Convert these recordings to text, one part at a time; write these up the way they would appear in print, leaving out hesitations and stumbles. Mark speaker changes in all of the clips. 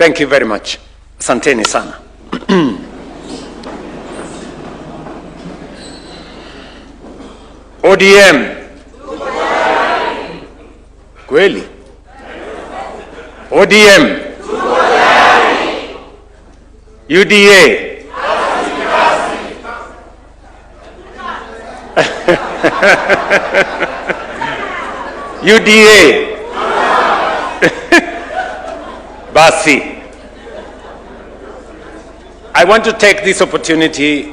Speaker 1: Thank you very much. Asanteni sana. ODM. Kweli. ODM. UDA. UDA. Basi. I want to take this opportunity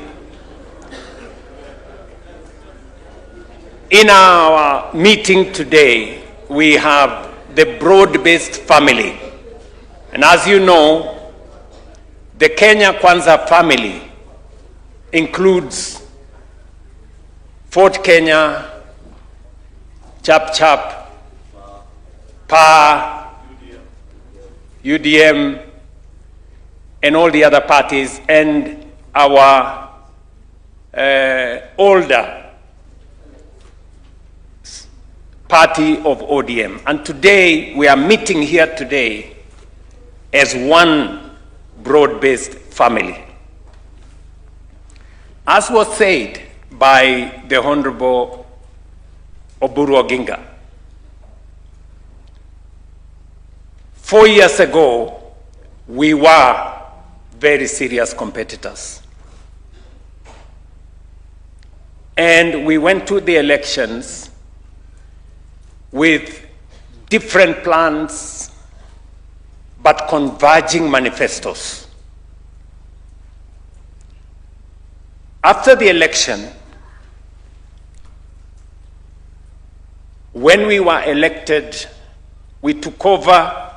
Speaker 1: in our meeting today. We have the broad-based family. And as you know, the Kenya Kwanza family includes Fort Kenya, Chap Chap, PA, UDM, and all the other parties, and our older party of ODM. And today, we are meeting here today as one broad-based family. As was said by the Honorable Oburu Oginga, 4 years ago, we were very serious competitors. And we went to the elections with different plans, but converging manifestos. After the election, when we were elected, we took over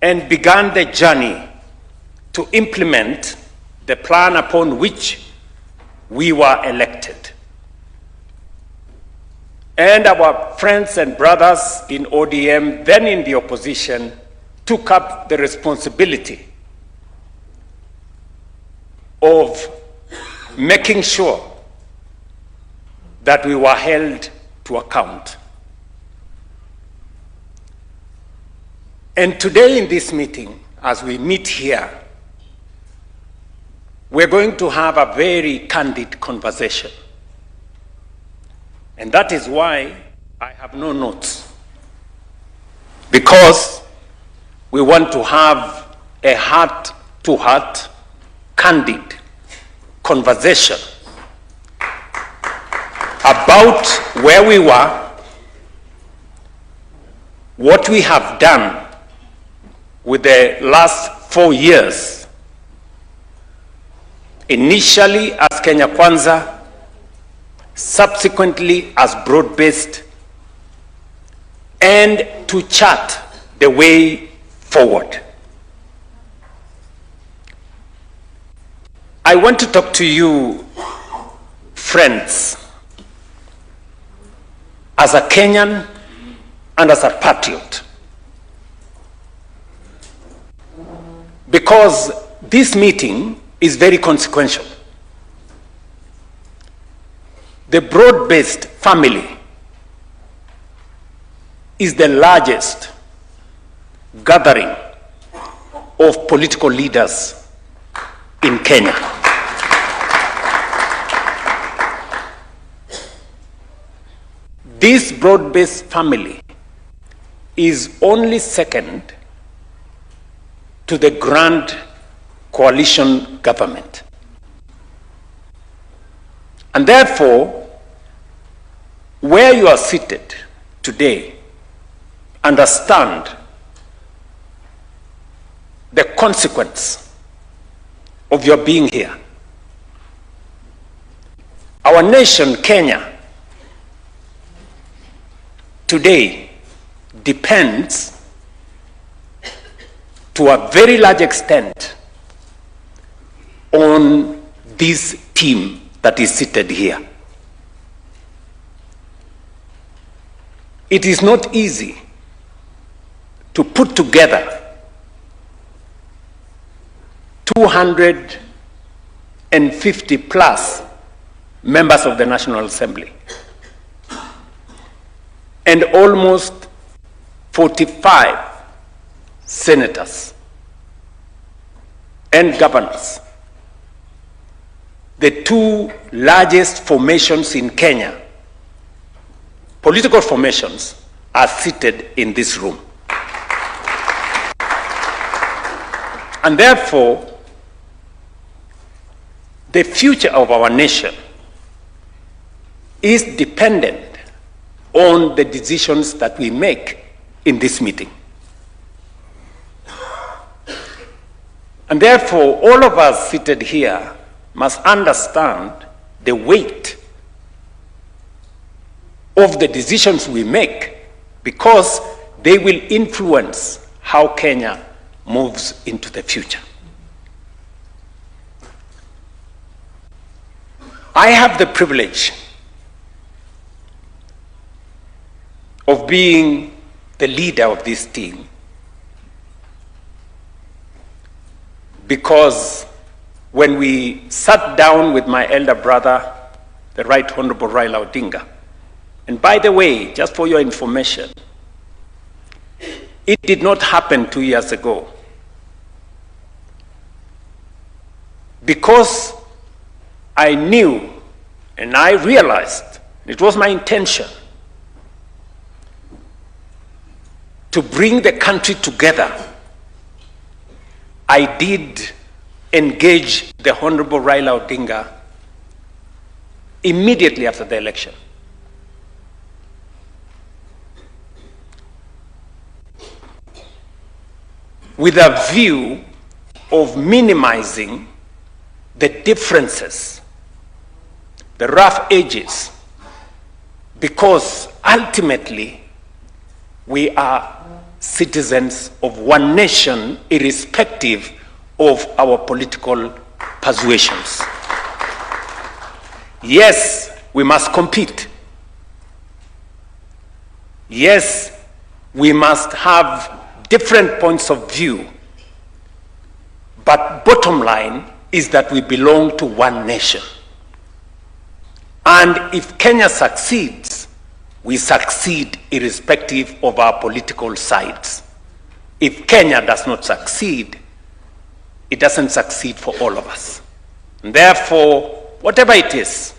Speaker 1: and began the journey to implement the plan upon which we were elected. And our friends and brothers in ODM, then in the opposition, took up the responsibility of making sure that we were held to account. And today in this meeting, as we meet here, we're going to have a very candid conversation. And that is why I have no notes. Because we want to have a heart-to-heart, candid conversation about where we were, what we have done with the last 4 years, initially as Kenya Kwanza, subsequently as broad-based, and to chart the way forward. I want to talk to you, friends, as a Kenyan and as a patriot. Because this meeting is very consequential. The broad-based family is the largest gathering of political leaders in Kenya. This broad-based family is only second to the grand coalition government. And therefore, where you are seated today, understand the consequence of your being here. Our nation, Kenya, today depends to a very large extent on this team that is seated here. It is not easy to put together 250 plus members of the National Assembly and almost 45 senators, and governors, the two largest formations in Kenya, political formations, are seated in this room. And therefore, the future of our nation is dependent on the decisions that we make in this meeting. And therefore, all of us seated here must understand the weight of the decisions we make, because they will influence how Kenya moves into the future. I have the privilege of being the leader of this team, because when we sat down with my elder brother, the Right Honorable Raila Odinga, and by the way, just for your information, it did not happen 2 years ago. Because I knew and I realized it was my intention to bring the country together, I did engage the Honorable Raila Odinga immediately after the election. With a view of minimizing the differences, the rough edges, because ultimately we are citizens of one nation, irrespective of our political persuasions. Yes, we must compete. Yes, we must have different points of view, but bottom line is that we belong to one nation. And if Kenya succeeds, we succeed irrespective of our political sides. If Kenya does not succeed, it doesn't succeed for all of us. And therefore, whatever it is,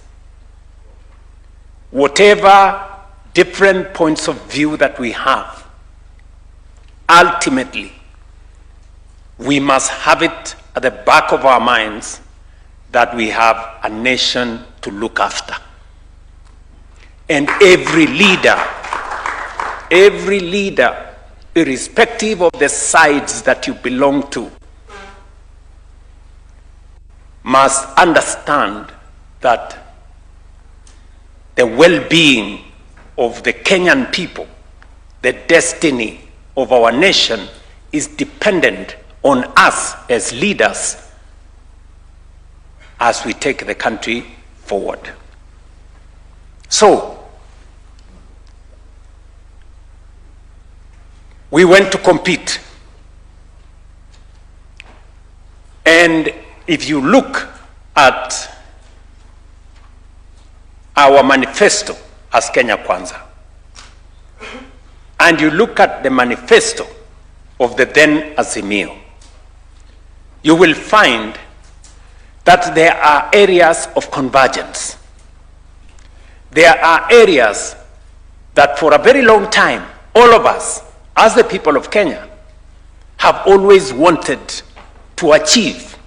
Speaker 1: whatever different points of view that we have, ultimately, we must have it at the back of our minds that we have a nation to look after. And every leader, irrespective of the sides that you belong to, must understand that the well-being of the Kenyan people, the destiny of our nation, is dependent on us as leaders as we take the country forward. So, we went to compete. And if you look at our manifesto as Kenya Kwanza, and you look at the manifesto of the then Azimio, you will find that there are areas of convergence. There are areas that for a very long time, all of us, as the people of Kenya, have always wanted to achieve,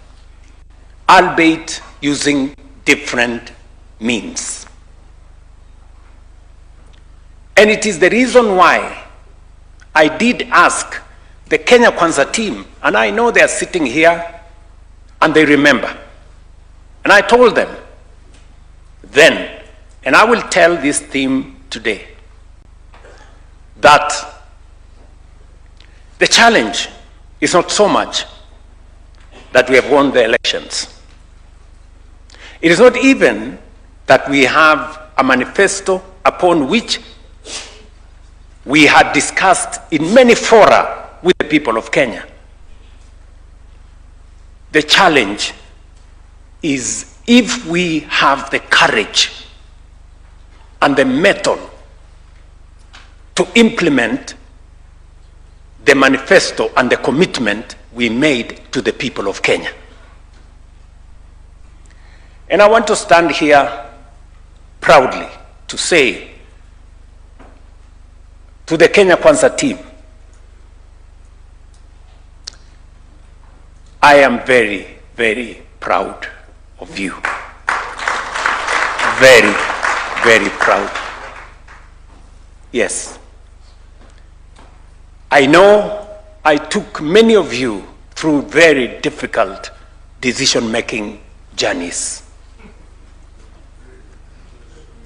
Speaker 1: albeit using different means. And it is the reason why I did ask the Kenya Kwanza team, and I know they are sitting here and they remember. And I told them then, and I will tell this team today, that the challenge is not so much that we have won the elections. It is not even that we have a manifesto upon which we had discussed in many fora with the people of Kenya. The challenge is if we have the courage and the mettle to implement the manifesto and the commitment we made to the people of Kenya. And I want to stand here proudly to say to the Kenya Kwanza team, I am very, very proud of you. Very, very proud. Yes. I know I took many of you through very difficult decision-making journeys.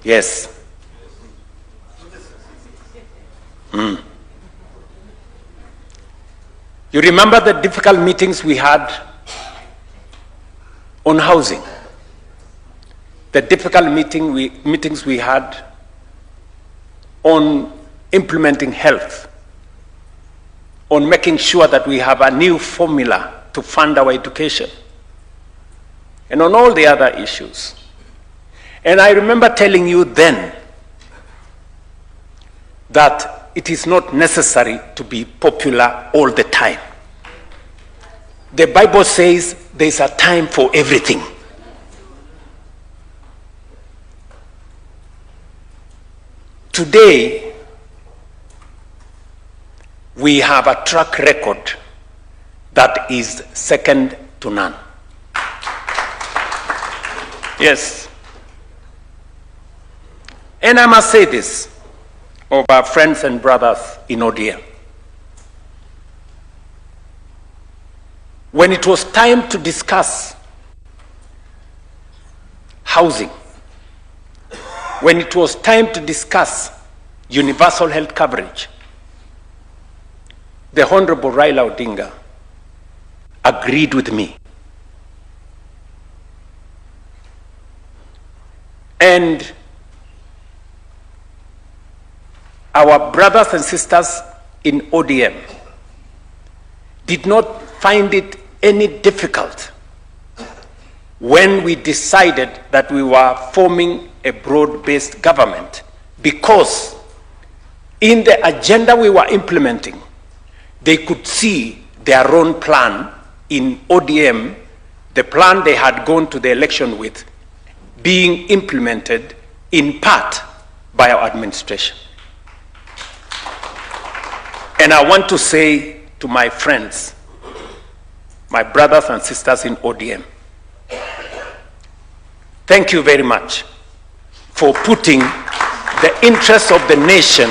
Speaker 1: Yes. You remember the difficult meetings we had on housing, the difficult meetings we had on implementing health, on making sure that we have a new formula to fund our education, and on all the other issues. And I remember telling you then that it is not necessary to be popular all the time. The Bible says there's a time for everything. Today, we have a track record that is second to none. Yes. And I must say this of our friends and brothers in ODM. When it was time to discuss housing, when it was time to discuss universal health coverage, the Honorable Raila Odinga agreed with me. And our brothers and sisters in ODM did not find it any difficult when we decided that we were forming a broad-based government, because in the agenda we were implementing, they could see their own plan in ODM, the plan they had gone to the election with, being implemented in part by our administration. And I want to say to my friends, my brothers and sisters in ODM, thank you very much for putting the interests of the nation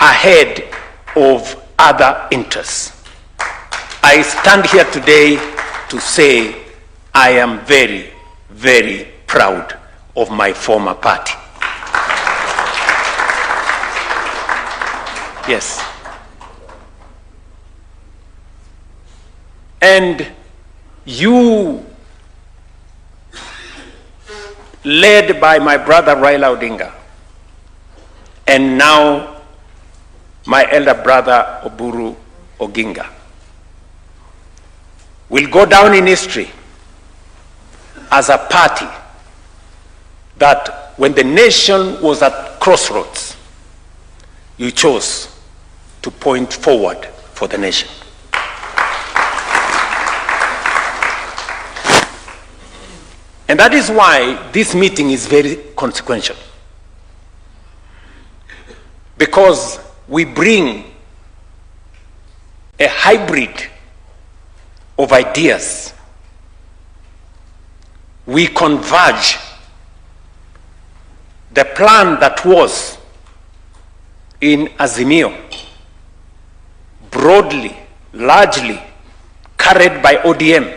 Speaker 1: ahead of other interests. I stand here today to say I am very, very proud of my former party. Yes. And you, led by my brother Raila Odinga, and now my elder brother Oburu Oginga, will go down in history as a party that when the nation was at crossroads, you chose to point forward for the nation. And that is why this meeting is very consequential. Because we bring a hybrid of ideas. We converge. The plan that was in Azimio, broadly, largely carried by ODM,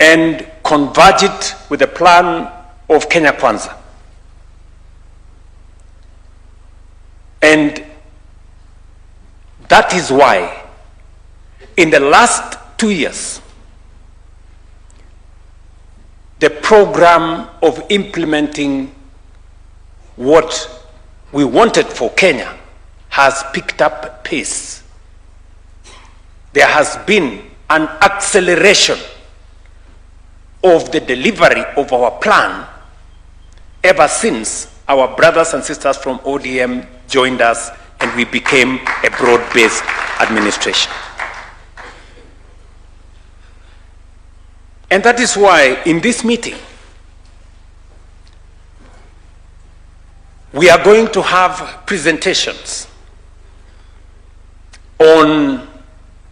Speaker 1: and converge it with the plan of Kenya Kwanza. And that is why in the last 2 years, the program of implementing what we wanted for Kenya has picked up pace. There has been an acceleration of the delivery of our plan ever since our brothers and sisters from ODM joined us and we became a broad-based administration. And that is why in this meeting, we are going to have presentations on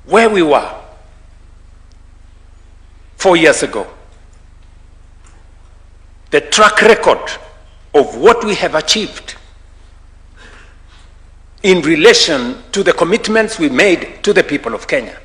Speaker 1: where we were 4 years ago, the track record of what we have achieved in relation to the commitments we made to the people of Kenya.